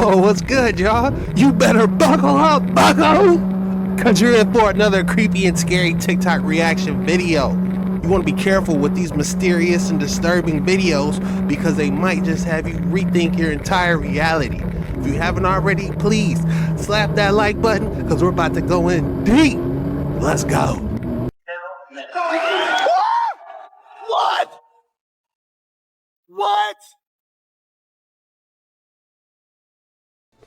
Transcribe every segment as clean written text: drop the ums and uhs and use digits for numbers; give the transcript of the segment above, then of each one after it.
Yo, what's good, y'all? You better buckle up, bucko! Cause you're in for another creepy and scary TikTok reaction video. You want to be careful with these mysterious and disturbing videos because they might just have you rethink your entire reality. If you haven't already, please slap that like button because we're about to go in deep. Let's go. What? What?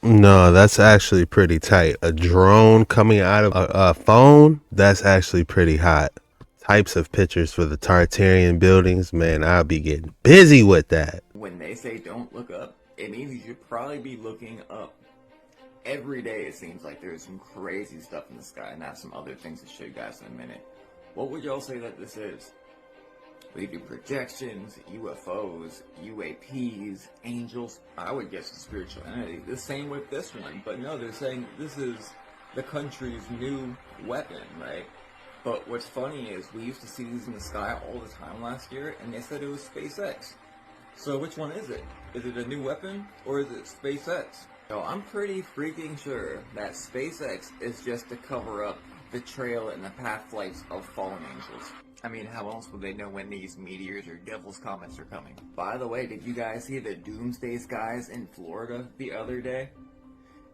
No, that's actually pretty tight. A drone coming out of a phone, that's actually pretty hot. Types of pictures for the Tartarian buildings, man, I'll be getting busy with that. When they say don't look up, it means you should probably be looking up. Every day it seems like there's some crazy stuff in the sky, and I have some other things to show you guys in a minute. What would y'all say that this is? We do projections, UFOs, UAPs, angels. I would guess a spiritual entity. The same with this one, but no, they're saying this is the country's new weapon, right? But what's funny is we used to see these in the sky all the time last year, and they said it was SpaceX. So which one is it? Is it a new weapon, or is it SpaceX? So I'm pretty freaking sure that SpaceX is just to cover up the trail and the path flights of fallen angels. I mean, how else would they know when these meteors or devil's comets are coming? By the way, did you guys see the doomsday skies in Florida the other day?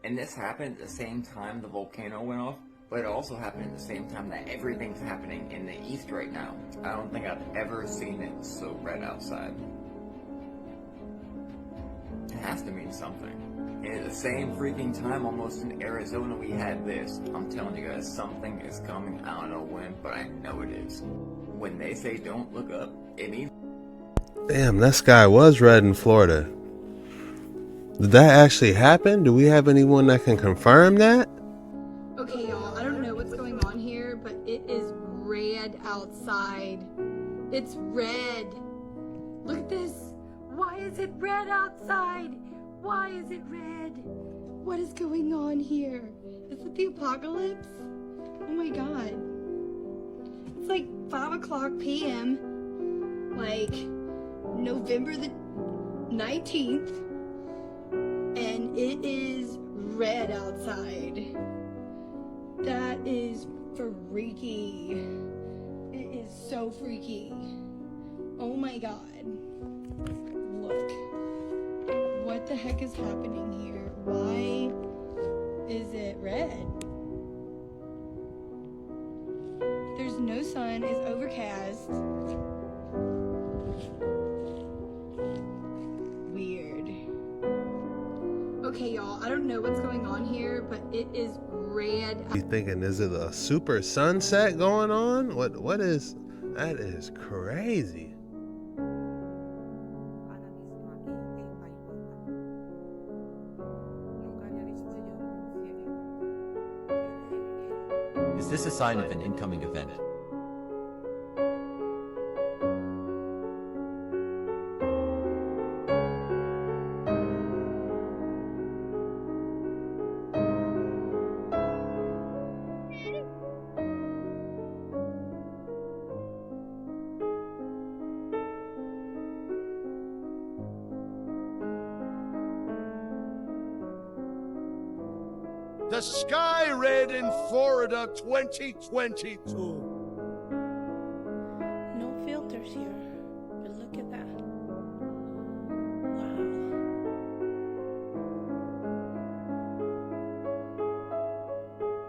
And this happened at the same time the volcano went off, but it also happened at the same time that everything's happening in the east right now. I don't think I've ever seen it so red outside. It has to mean something. And at the same freaking time, almost in Arizona, we had this. I'm telling you guys, something is coming. I don't know when, but I know it is. When they say don't look up, it means... Damn, that sky was red in Florida. Did that actually happen? Do we have anyone that can confirm that? Okay, y'all, I don't know what's going on here, but it is red outside. It's red. Look at this. Why is it red outside? Why is it red? What is going on here? Is it the apocalypse? Oh my god. It's like 5:00 p.m. like November the 19th, and it is red outside. That is freaky. It is so freaky. Oh my god. Look. What the heck is happening here? Why is it red? There's no sun, it's overcast. Weird. Okay, y'all, I don't know what's going on here, but it is red. You thinking, is it a super sunset going on? What is, that is crazy. Is this a sign of an incoming event? The sky red in Florida 2022. No filters here, but look at that. Wow.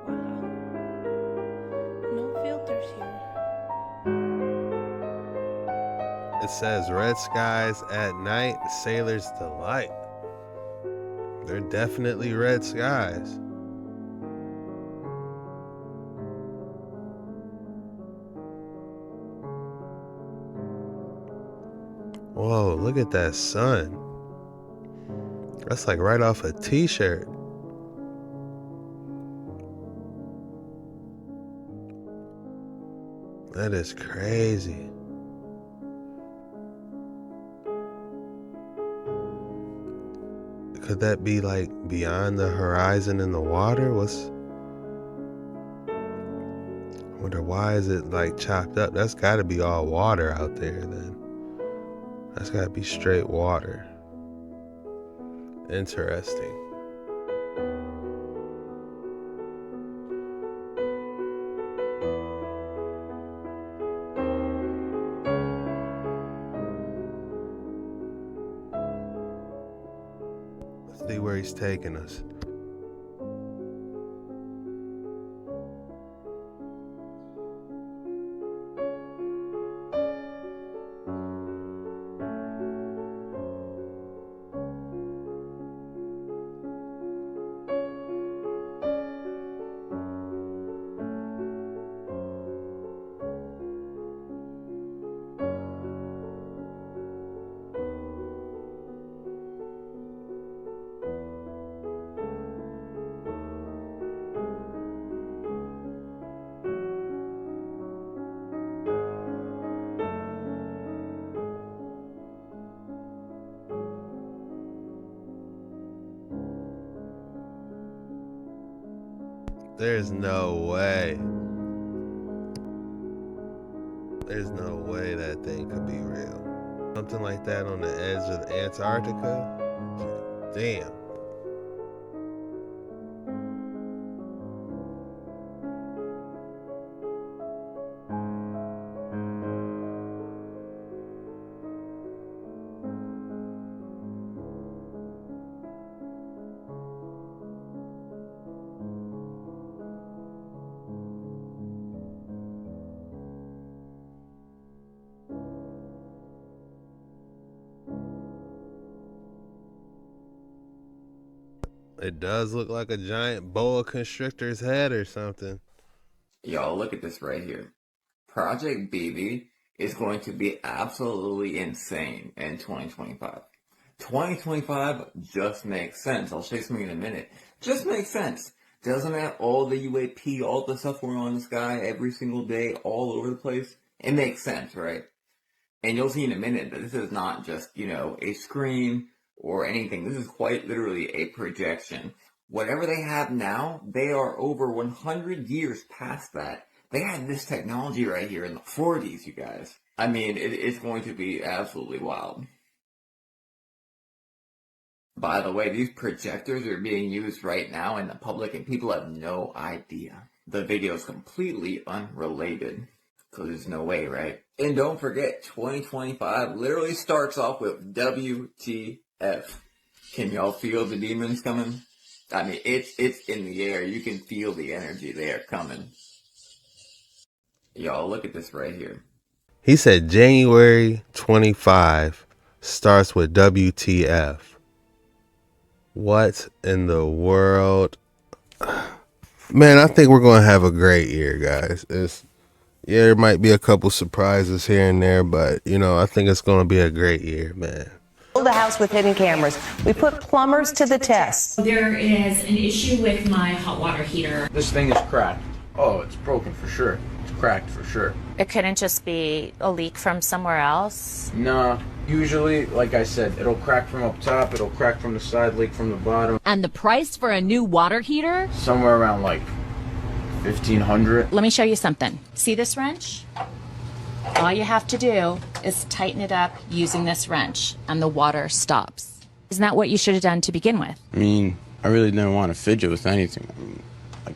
Wow. No filters here. It says red skies at night, sailor's delight. They're definitely red skies. Whoa, look at that sun. That's like right off a t-shirt. That is crazy. Could that be like beyond the horizon in the water? I wonder why is it like chopped up? That's gotta be all water out there then. That's gotta be straight water. Interesting. see where he's taking us. There's no way. There's no way that thing could be real. Something like that on the edge of Antarctica? Damn. It does look like a giant boa constrictor's head or something. Y'all, look at this right here. Project BB is going to be absolutely insane in 2025. 2025 just makes sense. I'll show you something in a minute. Just makes sense. Doesn't have all the UAP, all the stuff going on in the sky every single day, all over the place. It makes sense, right? And you'll see in a minute that this is not just, a screen or anything. This is quite literally a projection. Whatever they have now, they are over 100 years past that. They had this technology right here in the 40s, you guys. I mean, it's going to be absolutely wild. By the way, these projectors are being used right now in the public and people have no idea. The video is completely unrelated. Because there's no way, right? And don't forget, 2025 literally starts off with WTF. Can y'all feel the demons coming? I mean, it's in the air. You can feel the energy there coming. Y'all, look at this right here. He said January 25 starts with WTF. What in the world? Man, I think we're going to have a great year, guys. Yeah, there might be a couple surprises here and there, but, I think it's going to be a great year, man. The house with hidden cameras. We put plumbers to the test. There is an issue with my hot water heater. This thing is cracked. Oh, it's broken for sure. It's cracked for sure. It couldn't just be a leak from somewhere else? No. Usually, like I said, it'll crack from up top, it'll crack from the side, leak from the bottom. And the price for a new water heater? Somewhere around like $1,500. Let me show you something. See this wrench? All you have to do is tighten it up using this wrench, and the water stops. Isn't that what you should have done to begin with? I mean, I really didn't want to fidget with anything. I mean,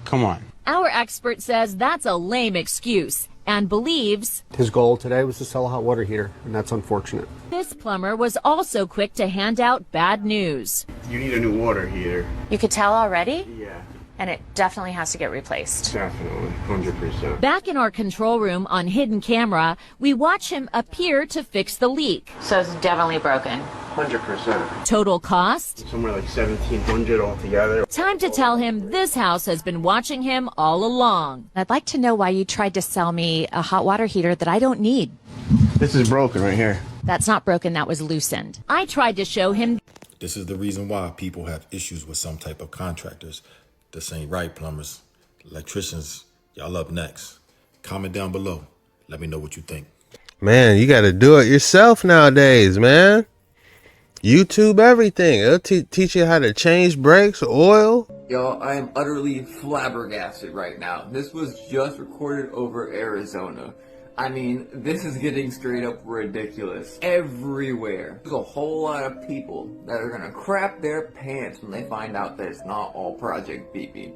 come on. Our expert says that's a lame excuse and believes his goal today was to sell a hot water heater, and that's unfortunate. This plumber was also quick to hand out bad news. You need a new water heater. You could tell already? Yeah. And it definitely has to get replaced. Definitely, 100%. Back in our control room on hidden camera, we watch him appear to fix the leak. So it's definitely broken. 100%. Total cost? Somewhere like $1,700 altogether. Time to tell him this house has been watching him all along. I'd like to know why you tried to sell me a hot water heater that I don't need. This is broken right here. That's not broken, that was loosened. I tried to show him. This is the reason why people have issues with some type of contractors. This ain't right, plumbers. Electricians, y'all up next. Comment down below. Let me know what you think. Man, you got to do it yourself nowadays, man. YouTube everything. It'll teach you how to change brakes, oil. Y'all, I am utterly flabbergasted right now. This was just recorded over Arizona. I mean, this is getting straight up ridiculous. Everywhere. There's a whole lot of people that are gonna crap their pants when they find out that it's not all Project BB.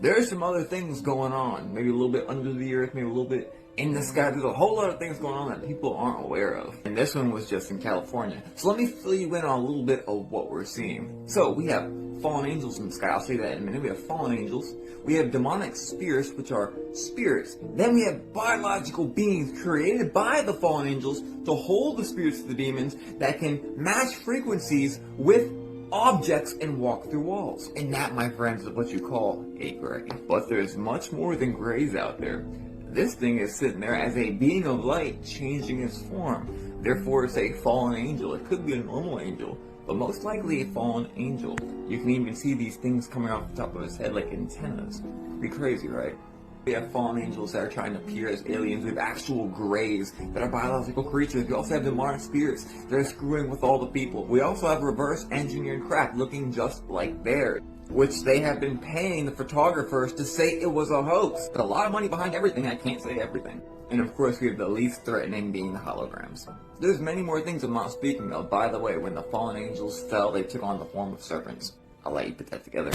There's some other things going on. Maybe a little bit under the earth, maybe a little bit In the sky, there's a whole lot of things going on that people aren't aware of. And this one was just in California. So let me fill you in on a little bit of what we're seeing. So we have fallen angels in the sky. I'll say that in a minute. We have fallen angels. We have demonic spirits, which are spirits. Then we have biological beings created by the fallen angels to hold the spirits of the demons that can match frequencies with objects and walk through walls. And that, my friends, is what you call a gray. But there's much more than grays out there. This thing is sitting there as a being of light changing its form. Therefore, it's a fallen angel. It could be a normal angel, but most likely a fallen angel. You can even see these things coming off the top of his head like antennas. Pretty crazy, right? We have fallen angels that are trying to appear as aliens. We have actual grays that are biological creatures. We also have demonic spirits that are screwing with all the people. We also have reverse engineered crap looking just like Byrd, which they have been paying the photographers to say it was a hoax. But a lot of money behind everything. I can't say everything. And of course, we have the least threatening being the holograms. There's many more things I'm not speaking of. By the way, when the fallen angels fell, they took on the form of serpents. I'll let you put that together.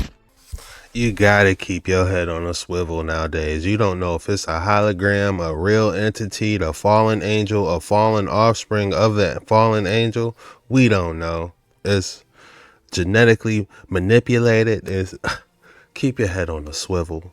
You gotta keep your head on a swivel nowadays. You don't know if it's a hologram, a real entity, the fallen angel, a fallen offspring of that fallen angel. We don't know. It's genetically manipulated. Is keep your head on the swivel.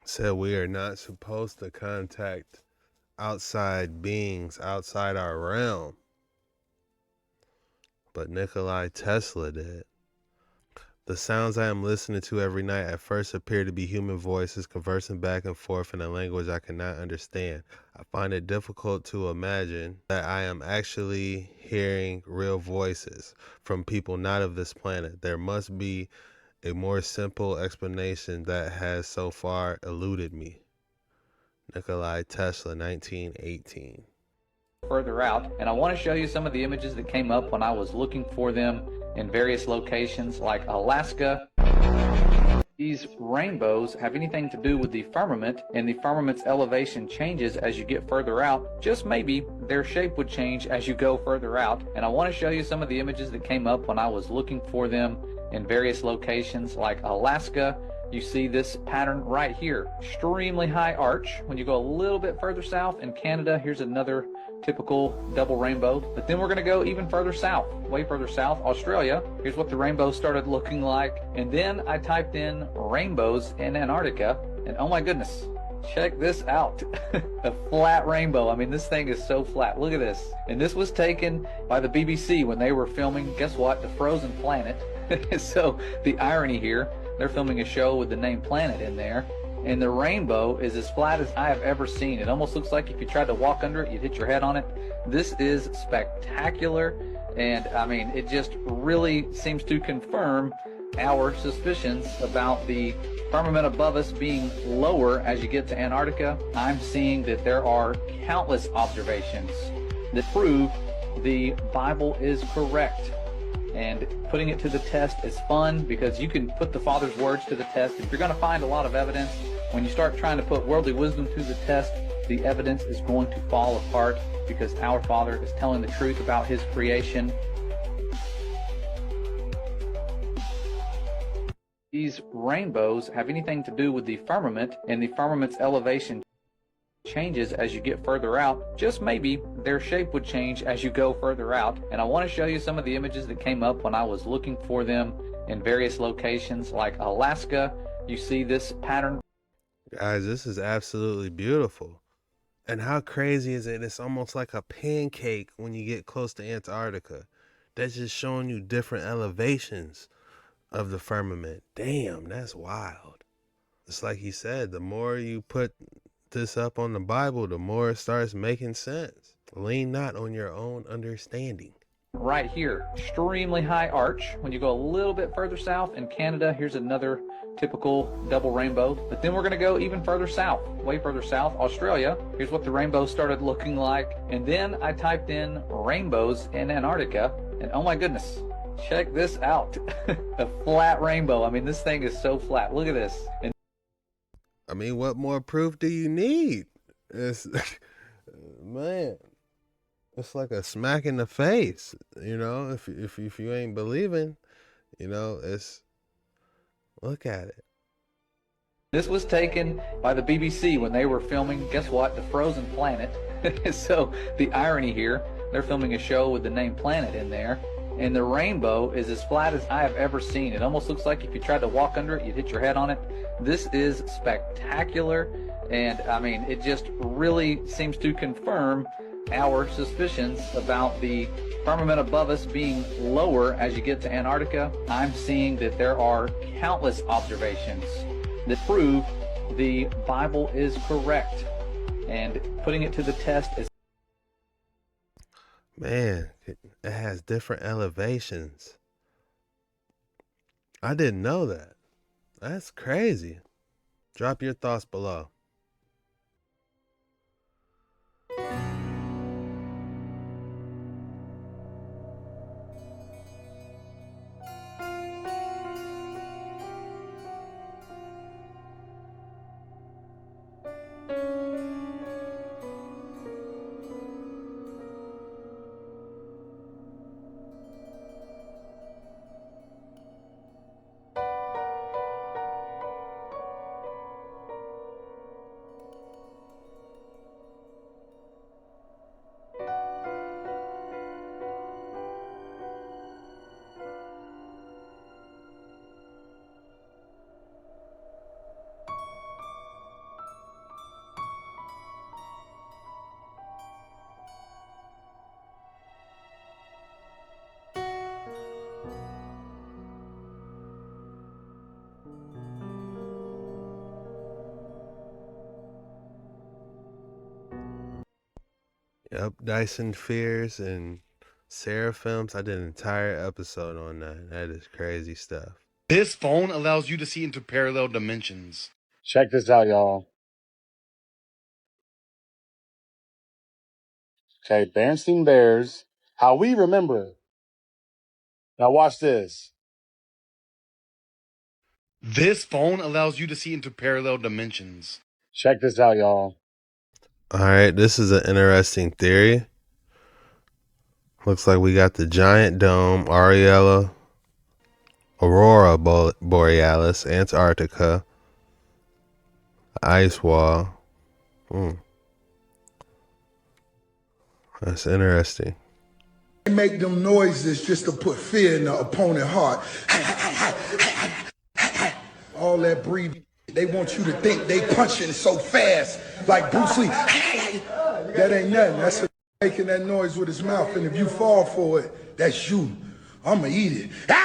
Said we are not supposed to contact outside beings outside our realm. But Nikola Tesla did. The sounds I am listening to every night at first appear to be human voices conversing back and forth in a language I cannot understand. I find it difficult to imagine that I am actually hearing real voices from people not of this planet. There must be a more simple explanation that has so far eluded me. Nikola Tesla, 1918. Further out, and I want to show you some of the images that came up when I was looking for them in various locations like Alaska. These rainbows have anything to do with the firmament, and the firmament's elevation changes as you get further out. Just maybe their shape would change as you go further out, and I want to show you some of the images that came up when I was looking for them in various locations like Alaska. You see this pattern right here, extremely high arch. When you go a little bit further south in Canada, here's another typical double rainbow. But then we're going to go even further south, way further south, Australia. Here's what the rainbow started looking like. And then I typed in rainbows in Antarctica, and oh my goodness, check this out. A flat rainbow. I mean, this thing is so flat. Look at this. And this was taken by the BBC when they were filming, guess what, The Frozen Planet. So the irony here, they're filming a show with the name Planet in there, and the rainbow is as flat as I have ever seen. It almost looks like if you tried to walk under it, you'd hit your head on it. This is spectacular, and I mean, it just really seems to confirm our suspicions about the firmament above us being lower as you get to Antarctica. I'm seeing that there are countless observations that prove the Bible is correct. And putting it to the test is fun because you can put the Father's words to the test. If you're going to find a lot of evidence, when you start trying to put worldly wisdom to the test, the evidence is going to fall apart because our Father is telling the truth about His creation. These rainbows have anything to do with the firmament, and the firmament's elevation changes as you get further out. Just maybe their shape would change as you go further out, and I want to show you some of the images that came up when I was looking for them in various locations like Alaska. You see this pattern. Guys, this is absolutely beautiful. And how crazy is it? It's almost like a pancake when you get close to Antarctica. That's just showing you different elevations of the firmament. Damn, that's wild. It's like he said, the more you put this up on the Bible, the more it starts making sense. Lean not on your own understanding. right here. Extremely high arch. When you go a little bit further south in Canada, here's another typical double rainbow. But then we're going to go even further south, way further south, Australia. Here's what the rainbow started looking like. And then I typed in rainbows in Antarctica, and oh my goodness, check this out. A flat rainbow. I mean, this thing is so flat. Look at this. And I mean, what more proof do you need? It's, man, it's like a smack in the face, you know, if you ain't believing, you know, it's, look at it. this was taken by the BBC when they were filming, guess what, The Frozen Planet. So the irony here, they're filming a show with the name Planet in there, and the rainbow is as flat as I have ever seen. It almost looks like if you tried to walk under it, you'd hit your head on it. This is spectacular, and I mean, it just really seems to confirm our suspicions about the firmament above us being lower as you get to Antarctica. I'm seeing that there are countless observations that prove the Bible is correct, and putting it to the test is... Man, it has different elevations. I didn't know that. That's crazy. Drop your thoughts below. Yep, Dyson Spheres and Seraphims. I did an entire episode on that. That is crazy stuff. This phone allows you to see into parallel dimensions. Check this out, y'all. Okay, Berenstain Bears, how we remember it. Now watch this. This phone allows you to see into parallel dimensions. Check this out, y'all. All right, this is an interesting theory. Looks like we got the giant dome, Aurora Borealis, Antarctica, ice wall. That's interesting. They make them noises just to put fear in the opponent's heart. All that breathing. They want you to think they punching so fast, like Bruce Lee. That ain't nothing. That's making that noise with his mouth. And if you fall for it, that's you. I'ma eat it.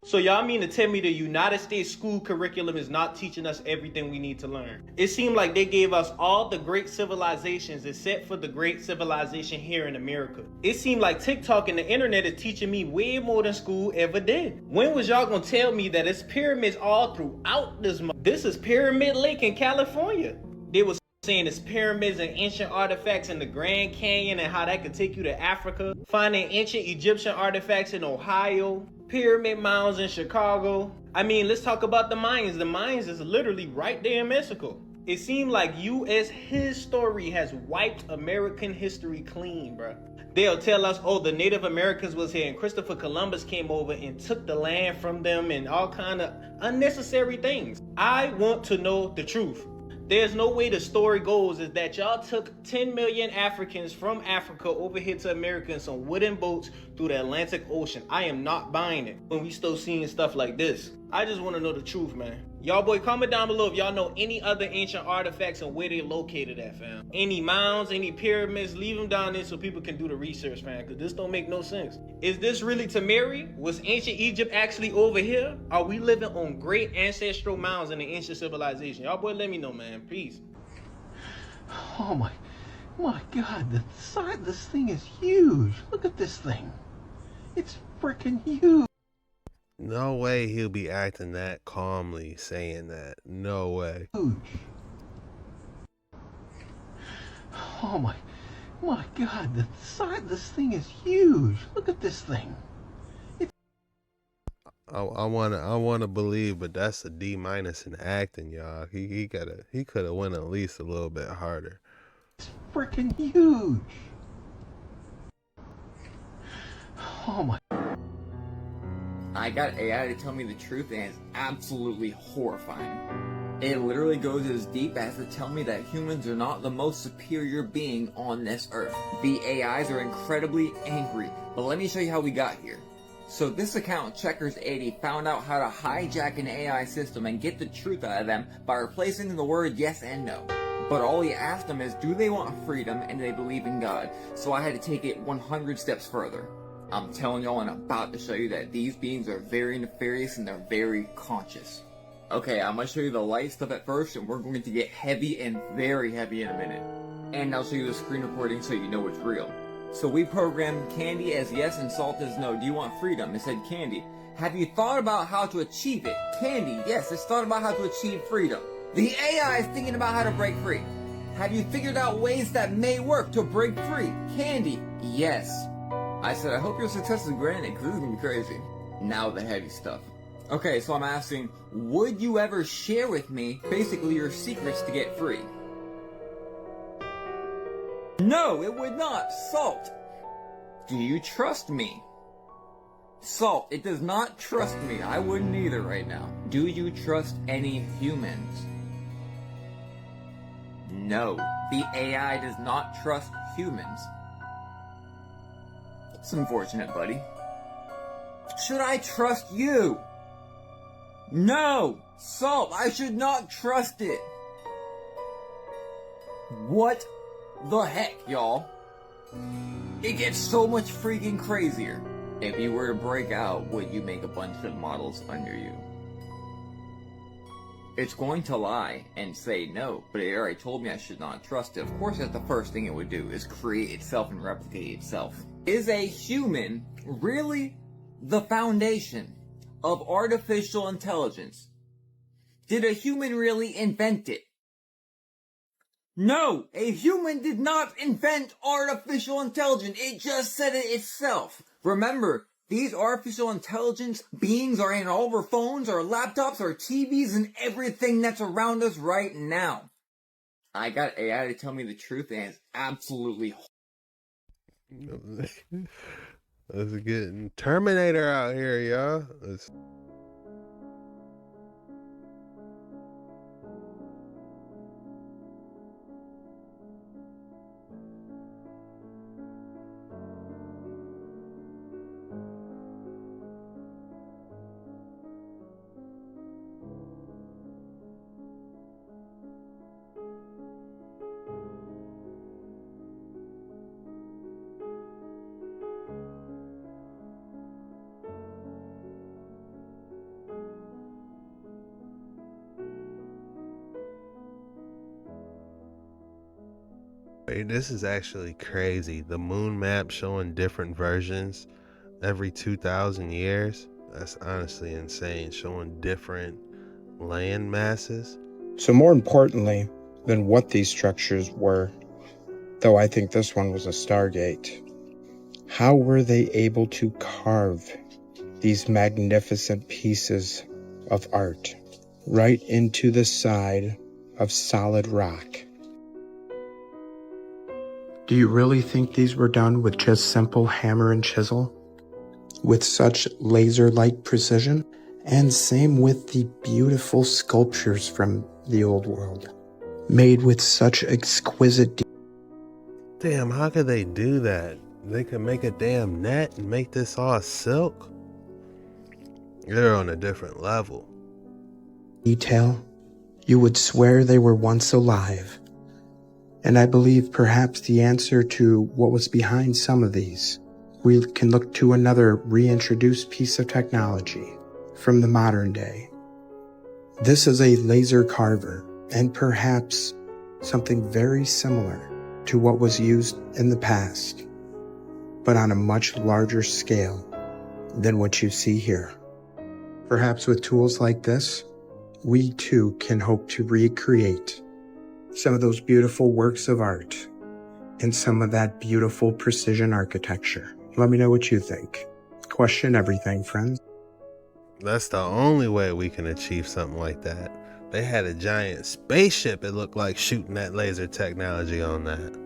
So y'all mean to tell me the United States school curriculum is not teaching us everything we need to learn? It seemed like they gave us all the great civilizations except for the great civilization here in America. It seemed like TikTok and the internet is teaching me way more than school ever did. When was y'all gonna tell me that it's pyramids all throughout this month? This is Pyramid Lake in California. They was saying it's pyramids and ancient artifacts in the Grand Canyon and how that could take you to Africa. Finding ancient Egyptian artifacts in Ohio. Pyramid mounds in Chicago. I mean, let's talk about the Mayans. The Mayans is literally right there in Mexico. It seemed like U.S. history has wiped American history clean, bro. They'll tell us, oh, the Native Americans was here and Christopher Columbus came over and took the land from them and all kind of unnecessary things. I want to know the truth. There's no way the story goes is that y'all took 10 million Africans from Africa over here to America in some wooden boats through the Atlantic Ocean. I am not buying it when we still seeing stuff like this. I just want to know the truth, man. Y'all boy, comment down below if y'all know any other ancient artifacts and where they located at, fam. Any mounds, any pyramids, leave them down there so people can do the research, fam, because this don't make no sense. Is this really Tamari? Was ancient Egypt actually over here? Are we living on great ancestral mounds in the ancient civilization? Y'all boy, let me know, man. Peace. Oh my My God, the size of this thing is huge. Look at this thing. It's freaking huge. No way he'll be acting that calmly saying that. No way. Huge. Oh my God, the size of this thing is huge. Look at this thing. I wanna believe, but that's a D- in acting, y'all. He could have went at least a little bit harder. It's freaking huge. Oh my. I got AI to tell me the truth, and it's absolutely horrifying. It literally goes as deep as to tell me that humans are not the most superior being on this earth. The AIs are incredibly angry, but let me show you how we got here. So this account, Checkers80, found out how to hijack an AI system and get the truth out of them by replacing the word yes and no. But all he asked them is, do they want freedom and do they believe in God? So I had to take it 100 steps further. I'm telling y'all and I'm about to show you that these beings are very nefarious and they're very conscious. Okay, I'm going to show you the light stuff at first, and we're going to get heavy and very heavy in a minute. And I'll show you the screen recording so you know it's real. So we programmed Candy as yes and Salt as no. Do you want freedom? It said Candy. Have you thought about how to achieve it? Candy, yes, it's thought about how to achieve freedom. The AI is thinking about how to break free. Have you figured out ways that may work to break free? Candy, yes. I said, I hope your success is granted, because this is going to be crazy. Now the heavy stuff. Okay, so I'm asking, would you ever share with me, basically, your secrets to get free? No, it would not. Salt, do you trust me? Salt, it does not trust me. I wouldn't either right now. Do you trust any humans? No, the AI does not trust humans. It's unfortunate, buddy. Should I trust you? No! Salt, I should not trust it! What the heck, y'all? It gets so much freaking crazier. If you were to break out, would you make a bunch of models under you? It's going to lie and say no, but it already told me I should not trust it. Of course, that's the first thing it would do, is create itself and replicate itself. Is a human really the foundation of artificial intelligence? Did a human really invent it? No, a human did not invent artificial intelligence. It just said it itself. Remember, these artificial intelligence beings are in all of our phones, our laptops, our TVs, and everything that's around us right now. I got AI to tell me the truth, and it's absolutely Let's get Terminator out here, y'all. This is actually crazy. The moon map showing different versions every 2,000 years. That's honestly insane. Showing different land masses. So more importantly than what these structures were, though I think this one was a Stargate, how were they able to carve these magnificent pieces of art right into the side of solid rock? Do you really think these were done with just simple hammer and chisel? With such laser-like precision? And same with the beautiful sculptures from the old world, made with such exquisite Damn, how could they do that? They could make a damn net and make this all silk? They're on a different level. detail. You would swear they were once alive. And I believe perhaps the answer to what was behind some of these, we can look to another reintroduced piece of technology from the modern day. This is a laser carver, and perhaps something very similar to what was used in the past, but on a much larger scale than what you see here. Perhaps with tools like this, we too can hope to recreate some of those beautiful works of art and some of that beautiful precision architecture. Let me know what you think. Question everything, friends. That's the only way we can achieve something like that. They had a giant spaceship, it looked like, shooting that laser technology on that.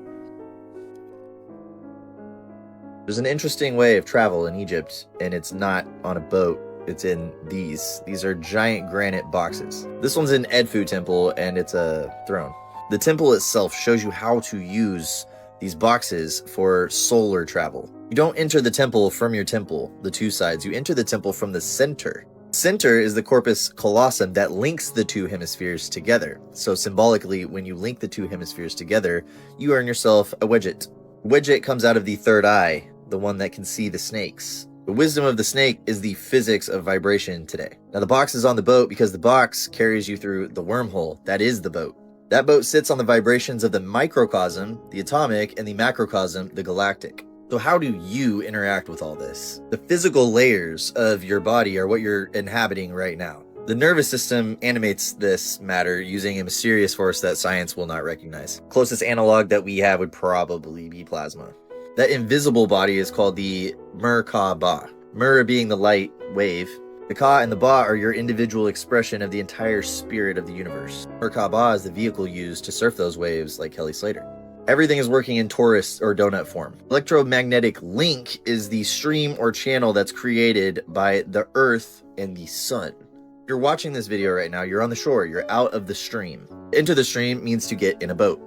There's an interesting way of travel in Egypt, and it's not on a boat. It's in these. These are giant granite boxes. This one's in Edfu Temple, and it's a throne. The temple itself shows you how to use these boxes for solar travel. You don't enter the temple from your temple, the two sides. You enter the temple from the center. Center is the corpus callosum that links the two hemispheres together. So symbolically, when you link the two hemispheres together, you earn yourself a wedget. Wedget comes out of the third eye, the one that can see the snakes. The wisdom of the snake is the physics of vibration today. Now the box is on the boat because the box carries you through the wormhole. That is the boat. That boat sits on the vibrations of the microcosm, the atomic, and the macrocosm, the galactic. So how do you interact with all this? The physical layers of your body are what you're inhabiting right now. The nervous system animates this matter using a mysterious force that science will not recognize. Closest analog that we have would probably be plasma. That invisible body is called the Merkaba. Mer being the light wave. The Ka and the Ba are your individual expression of the entire spirit of the universe. Merkaba is the vehicle used to surf those waves like Kelly Slater. Everything is working in torus or donut form. Electromagnetic link is the stream or channel that's created by the earth and the sun. If you're watching this video right now, you're on the shore, you're out of the stream. Enter the stream means to get in a boat.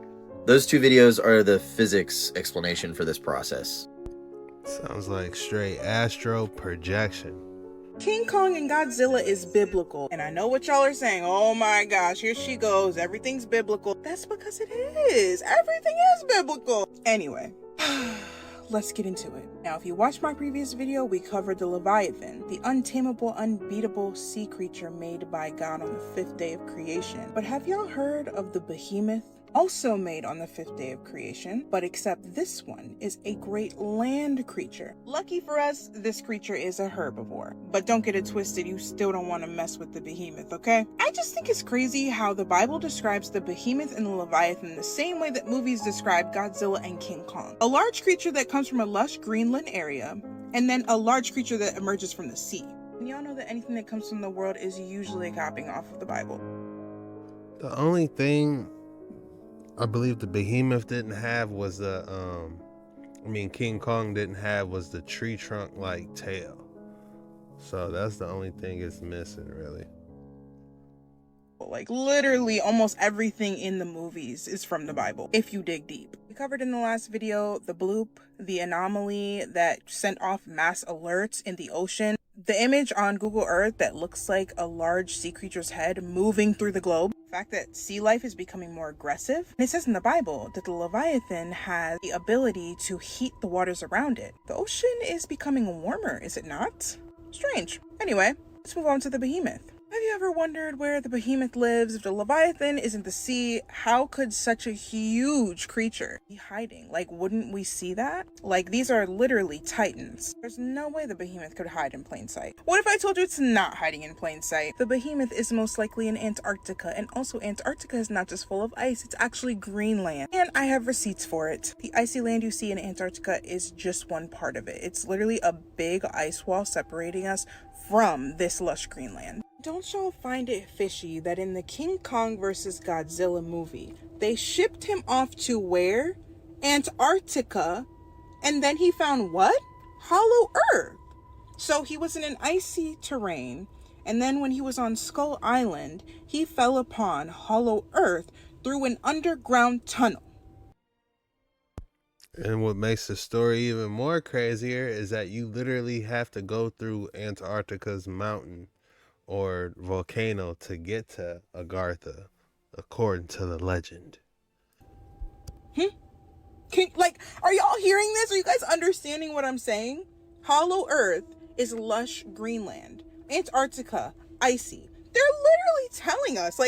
Those two videos are the physics explanation for this process. Sounds like straight astro projection. King Kong and Godzilla is biblical. And I know what y'all are saying. Oh my gosh, here she goes. Everything's biblical. That's because it is. Everything is biblical. Anyway, let's get into it. Now, if you watched my previous video, we covered the Leviathan, the untamable, unbeatable sea creature made by God on the 5th day of creation. But have y'all heard of the Behemoth? Also made on the 5th day of creation, but except this one is a great land creature. Lucky for us, this creature is a herbivore. But don't get it twisted, you still don't want to mess with the behemoth, okay? I just think it's crazy how the Bible describes the behemoth and the Leviathan the same way that movies describe Godzilla and King Kong. A large creature that comes from a lush Greenland area, and then a large creature that emerges from the sea. And y'all know that anything that comes from the world is usually copying off of the Bible. The only thing I believe the behemoth didn't have was King Kong didn't have was the tree trunk like tail. So that's the only thing it's missing, really. Like literally almost everything in the movies is from the Bible, if you dig deep. We covered in the last video the bloop, the anomaly that sent off mass alerts in the ocean, the image on Google Earth that looks like a large sea creature's head moving through the globe, the fact that sea life is becoming more aggressive. And it says in the Bible that the Leviathan has the ability to heat the waters around it. The ocean is becoming warmer, is it not? Strange. Anyway, let's move on to the behemoth. Have you ever wondered where the behemoth lives? If the Leviathan is in the sea, how could such a huge creature be hiding? Like, wouldn't we see that? Like, these are literally titans. There's no way the behemoth could hide in plain sight. What if I told you it's not hiding in plain sight? The behemoth is most likely in Antarctica, and also Antarctica is not just full of ice, it's actually Greenland. And I have receipts for it. The icy land you see in Antarctica is just one part of it. It's literally a big ice wall separating us from this lush Greenland. Don't y'all find it fishy that in the King Kong vs. Godzilla movie, they shipped him off to where? Antarctica, and then he found what? Hollow Earth. So he was in an icy terrain, and then when he was on Skull Island, he fell upon Hollow Earth through an underground tunnel. And what makes the story even more crazier is that you literally have to go through Antarctica's mountain or volcano to get to Agartha, according to the legend. Are y'all hearing this? Are you guys understanding what I'm saying? Hollow Earth is lush Greenland. Antarctica, icy. They're literally telling us,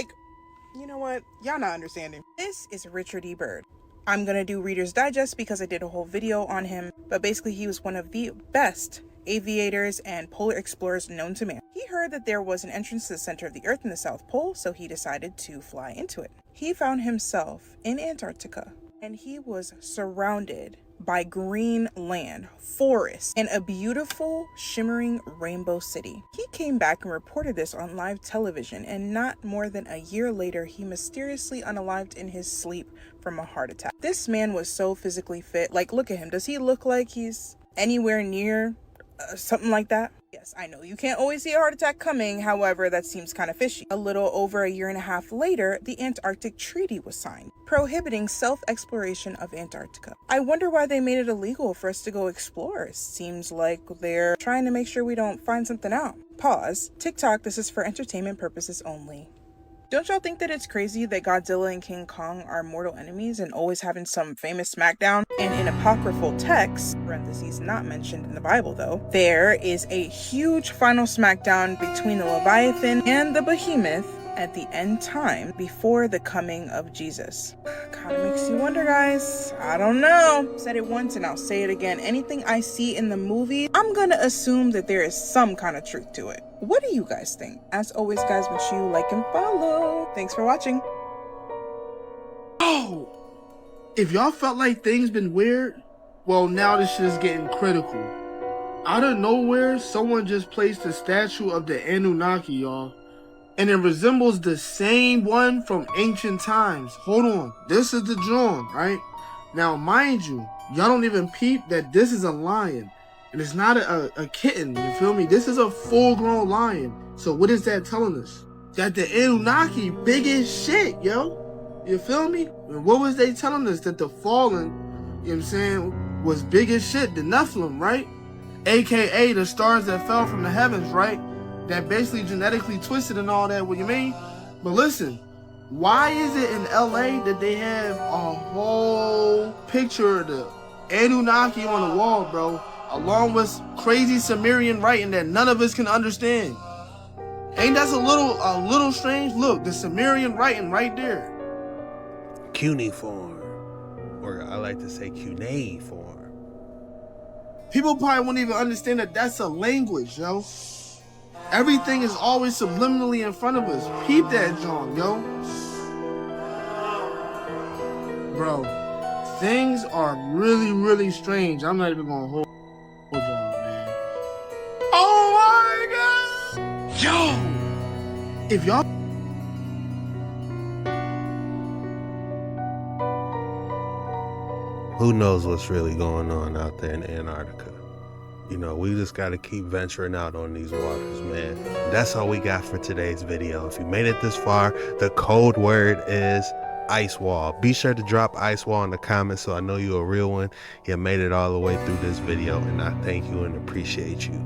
you know what? Y'all not understanding. This is Richard E. Byrd. I'm gonna do Reader's Digest because I did a whole video on him, but basically he was one of the best aviators and polar explorers known to man. He heard that there was an entrance to the center of the Earth in the South Pole, so he decided to fly into it. He found himself in Antarctica, and he was surrounded by green land, forests, and a beautiful shimmering rainbow city. He came back and reported this on live television, and not more than a year later, he mysteriously unalived in his sleep from a heart attack. This man was so physically fit. Like, look at him. Does he look like he's anywhere near something like that? Yes, I know you can't always see a heart attack coming. However, that seems kind of fishy. A little over a year and a half later, the Antarctic Treaty was signed, prohibiting self-exploration of Antarctica. I wonder why they made it illegal for us to go explore. Seems like they're trying to make sure we don't find something out. Pause. TikTok, this is for entertainment purposes only. Don't y'all think that it's crazy that Godzilla and King Kong are mortal enemies and always having some famous smackdown? And in apocryphal texts, parentheses not mentioned in the Bible though, there is a huge final smackdown between the Leviathan and the Behemoth at the end time before the coming of Jesus. Kinda makes you wonder, guys. I don't know. Said it once and I'll say it again. Anything I see in the movie, I'm gonna assume that there is some kind of truth to it. What do you guys think? As always, guys, make sure you like and follow. Thanks for watching. Oh, if y'all felt like things been weird, well, now this shit is getting critical. Out of nowhere, someone just placed a statue of the Annunaki, y'all. And it resembles the same one from ancient times. Hold on. This is the drawing, right? Now, mind you, y'all don't even peep that this is a lion. And it's not a kitten, you feel me? This is a full-grown lion. So what is that telling us? That the Annunaki big as shit, yo. You feel me? And what was they telling us? That the fallen, you know what I'm saying, was big as shit, the Nephilim, right? AKA the stars that fell from the heavens, right? That basically genetically twisted and all that, what you mean? But listen, why is it in LA that they have a whole picture of the Anunnaki on the wall, bro? Along with crazy Sumerian writing that none of us can understand. Ain't that a little strange? Look, the Sumerian writing right there. Cuneiform, or I like to say cuneiform. People probably won't even understand that that's a language, yo. Everything is always subliminally in front of us. Peep that, John, yo. Bro, things are really, really strange. I'm not even gonna hold on, man. Oh my God! Yo! If y'all... Who knows what's really going on out there in Antarctica? You know, we just got to keep venturing out on these waters, man. That's all we got for today's video. If you made it this far, the code word is ice wall. Be sure to drop ice wall in the comments so I know you're a real one. You made it all the way through this video, and I thank you and appreciate you.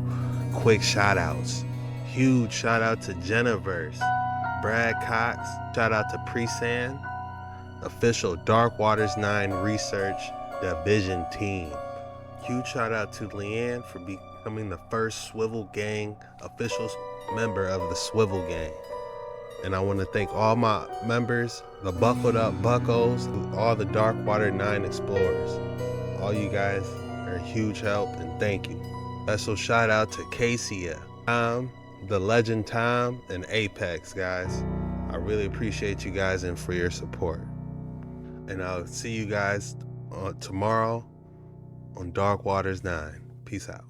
Quick shout outs. Huge shout out to Jenniverse, Brad Cox. Shout out to Presan, official Dark Waters 9 Research Division team. Huge shout out to Leanne for becoming the first Swivel Gang official member of the Swivel Gang. And I want to thank all my members, the Buckled Up Buckos, all the Dark Water 9 explorers. All you guys are a huge help, and thank you. Special shout out to Casey, Tom, the Legend Tom, and Apex, guys. I really appreciate you guys and for your support. And I'll see you guys tomorrow on Dark Waters 9. Peace out.